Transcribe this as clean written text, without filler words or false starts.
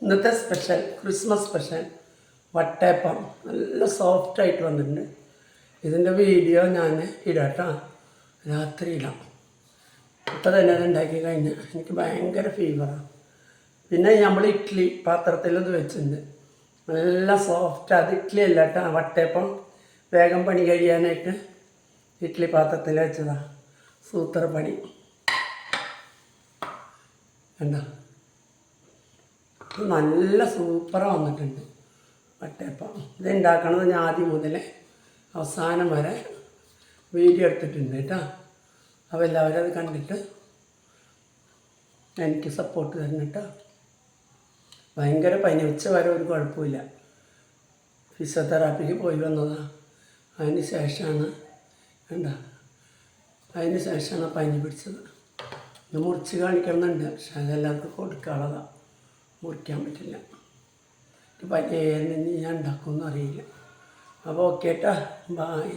ഇന്നത്തെ special Christmas special വട്ടയപ്പം നല്ല സോഫ്റ്റായിട്ട് വന്നിട്ടുണ്ട്. ഇതിൻ്റെ വീഡിയോ ഞാൻ ഇടാട്ടോ, രാത്രി ഇടാം. ഇപ്പം തന്നെ അത് ഉണ്ടാക്കി കഴിഞ്ഞാൽ എനിക്ക് ഭയങ്കര ഫീവറാണ്. പിന്നെ നമ്മൾ ഇഡ്ഡലി പാത്രത്തിലത് വെച്ചിട്ടുണ്ട്, നല്ല സോഫ്റ്റ്. അത് ഇഡ്ഡലി അല്ല കേട്ടോ, വട്ടയപ്പം വേഗം പണി കഴിയാനായിട്ട് ഇഡ്ഡലി പാത്രത്തിൽ വെച്ചതാണ്. സൂത്ര പണി കണ്ടോ, നല്ല സൂപ്പറാണ് വന്നിട്ടുണ്ട് വട്ടയപ്പം. ഇത് ഉണ്ടാക്കണത് ഞാൻ ആദ്യം മുതൽ അവസാനം വരെ വീഡിയോ എടുത്തിട്ടുണ്ട് കേട്ടോ. അപ്പോൾ എല്ലാവരും അത് കണ്ടിട്ട് എനിക്ക് സപ്പോർട്ട് തരണം കേട്ടോ. ഭയങ്കര പനി, ഉച്ച വരെ ഒരു കുഴപ്പമില്ല. ഫിസിയോതെറാപ്പിക്ക് പോയി വന്നതാണ്. അതിന് ശേഷമാണ് അതിന് ശേഷമാണ് പനി പിടിച്ചത്. ഇത് മുറിച്ച് കാണിക്കണമെന്നുണ്ട്, പക്ഷെ അതെല്ലാവർക്കും കൊടുക്കാനുള്ളതാണ്, മുറിക്കാൻ പറ്റില്ല. പനി ഞാൻ ഉണ്ടാക്കുമെന്ന് അറിയില്ല. അപ്പോൾ ഓക്കെ കേട്ടോ, ബായ്.